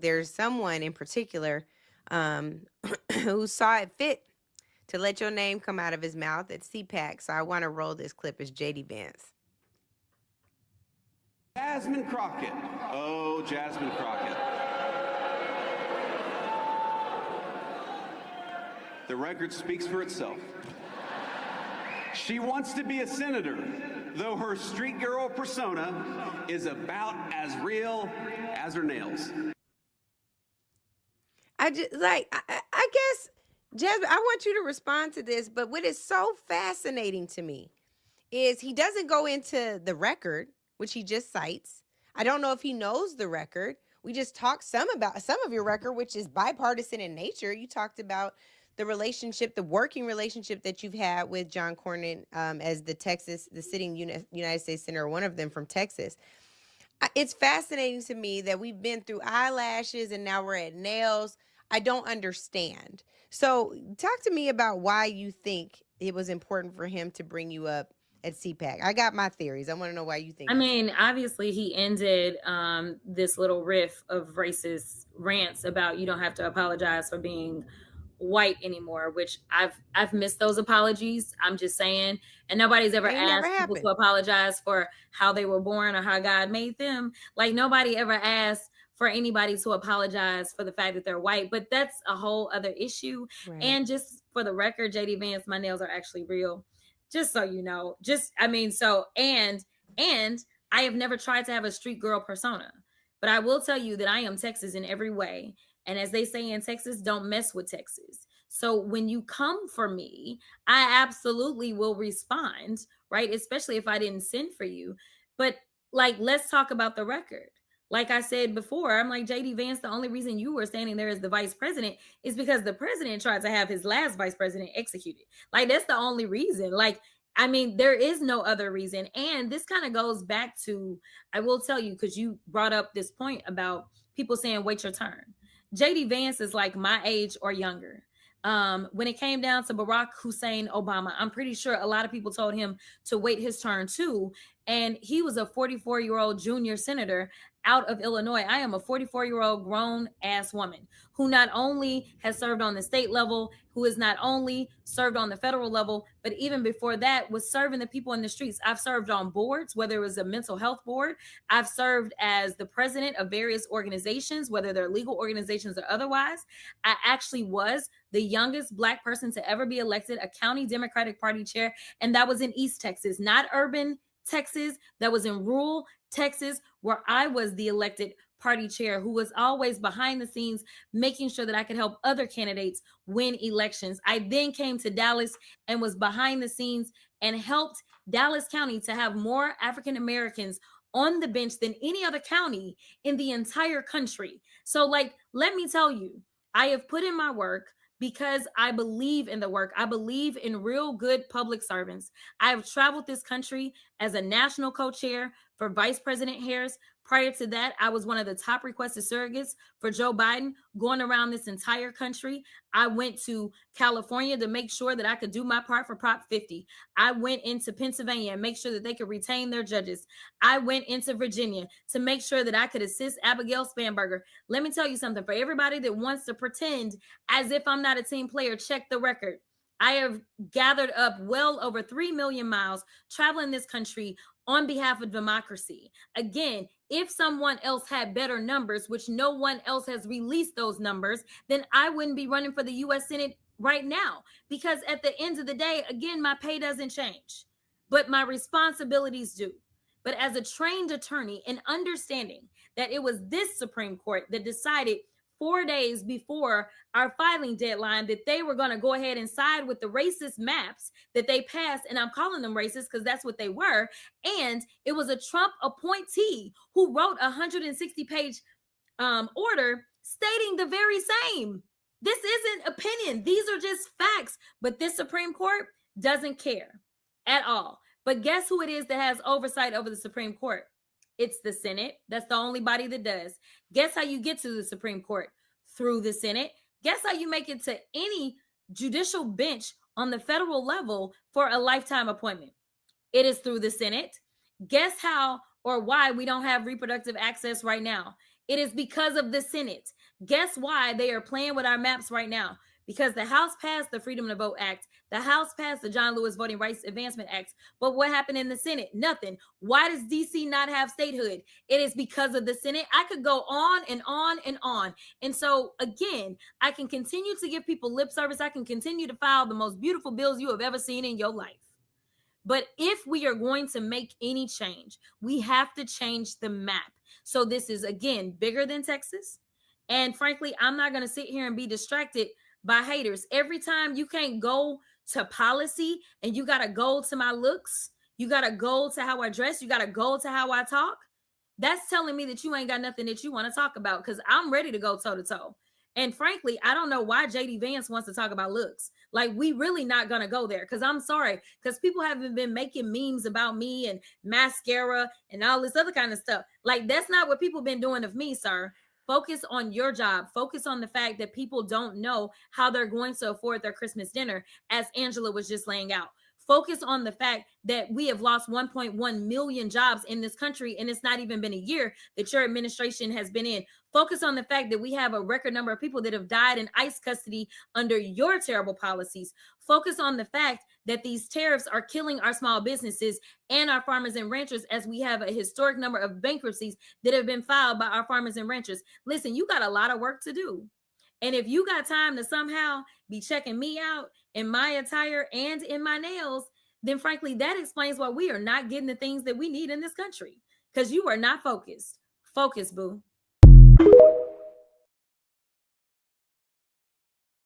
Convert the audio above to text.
there's someone in particular um, who saw it fit to let your name come out of his mouth at CPAC. So I want to roll this clip as JD Vance. Jasmine Crockett. Oh, Jasmine Crockett. The record speaks for itself. She wants to be a senator, though her street girl persona is about as real as her nails. I just I guess, Jasmine, I want you to respond to this, but what is so fascinating to me is he doesn't go into the record, which he just cites. I don't know if he knows the record. We just talked some about some of your record, which is bipartisan in nature. You talked about the relationship, the working relationship that you've had with John Cornyn as the sitting United States Senator, one of them from Texas. It's fascinating to me that we've been through eyelashes and now we're at nails. I don't understand. So, talk to me about why you think it was important for him to bring you up at CPAC. I got my theories. I want to know why you think I this. mean, obviously he ended this little riff of racist rants about you don't have to apologize for being white anymore, which I've missed those apologies. I'm just saying. And nobody's ever Ain't never asked people happened. to apologize for how they were born or how God made them. Like nobody ever asked for anybody to apologize for the fact that they're white, but that's a whole other issue. Right. And just for the record, JD Vance, my nails are actually real. Just so you know. Just I mean, so and I have never tried to have a street girl persona. But I will tell you that I am Texas in every way. And as they say in Texas, don't mess with Texas. So when you come for me, I absolutely will respond, right? Especially if I didn't send for you. But like, let's talk about the record. Like I said before, I'm like, JD Vance, the only reason you were standing there as the vice president is because the president tried to have his last vice president executed. Like, that's the only reason. Like, I mean, there is no other reason. And this kind of goes back to, I will tell you, because you brought up this point about people saying, wait your turn. JD Vance is like my age or younger. When it came down to Barack Hussein Obama, I'm pretty sure a lot of people told him to wait his turn too. And he was a 44-year-old junior senator out of Illinois. I am a 44-year-old grown ass woman who not only has served on the state level, who has not only served on the federal level, but even before that was serving the people in the streets. I've served on boards, whether it was a mental health board. I've served as the president of various organizations, whether they're legal organizations or otherwise. I actually was the youngest Black person to ever be elected a county Democratic Party chair, and that was in East Texas, not urban Texas. That was in rural Texas, where I was the elected party chair who was always behind the scenes making sure that I could help other candidates win elections. I then came to Dallas and was behind the scenes and helped Dallas County to have more African Americans on the bench than any other county in the entire country. So, like, let me tell you, I have put in my work because I believe in the work. I believe in real good public servants. I have traveled this country as a national co-chair for Vice President Harris. Prior to that, I was one of the top requested surrogates for Joe Biden, going around this entire country. I went to California to make sure that I could do my part for Prop 50. I went into Pennsylvania and make sure that they could retain their judges. I went into Virginia to make sure that I could assist Abigail Spanberger. Let me tell you something. For everybody that wants to pretend as if I'm not a team player, check the record. I have gathered up well over 3 million miles traveling this country on behalf of democracy. Again, if someone else had better numbers, which no one else has released those numbers, then I wouldn't be running for the U.S. Senate right now. Because at the end of the day, again, my pay doesn't change, but my responsibilities do. But as a trained attorney and understanding that it was this Supreme Court that decided 4 days before our filing deadline that they were going to go ahead and side with the racist maps that they passed. And I'm calling them racist because that's what they were. And it was a Trump appointee who wrote a 160-page order stating the very same. This isn't opinion. These are just facts. But this Supreme Court doesn't care at all. But guess who it is that has oversight over the Supreme Court? It's the Senate. That's the only body that does. Guess how you get to the Supreme Court? Through the Senate. Guess how you make it to any judicial bench on the federal level for a lifetime appointment? It is through the Senate. Guess how or why we don't have reproductive access right now? It is because of the Senate. Guess why they are playing with our maps right now? Because the House passed the Freedom to Vote Act. The House passed the John Lewis Voting Rights Advancement Act. But what happened in the Senate? Nothing. Why does DC not have statehood? It is because of the Senate. I could go on and on and on. And so, again, I can continue to give people lip service. I can continue to file the most beautiful bills you have ever seen in your life. But if we are going to make any change, we have to change the map. So this is, again, bigger than Texas. And frankly, I'm not going to sit here and be distracted by haters. Every time you can't go to policy and you got to go to my looks, you got to go to how I dress, you got to go to how I talk, that's telling me that you ain't got nothing that you want to talk about, because I'm ready to go toe to toe. And frankly, I don't know why JD Vance wants to talk about looks. Like, we really not going to go there, because I'm sorry, because people haven't been making memes about me and mascara and all this other kind of stuff. Like, that's not what people been doing of me, sir. Focus on your job. Focus on the fact that people don't know how they're going to afford their Christmas dinner, as Angela was just laying out. Focus on the fact that we have lost 1.1 million jobs in this country, and it's not even been a year that your administration has been in. Focus on the fact that we have a record number of people that have died in ICE custody under your terrible policies. Focus on the fact that these tariffs are killing our small businesses and our farmers and ranchers, as we have a historic number of bankruptcies that have been filed by our farmers and ranchers. Listen, you got a lot of work to do. And if you got time to somehow be checking me out in my attire and in my nails, then frankly, that explains why we are not getting the things that we need in this country, because you are not focused. Focus, boo.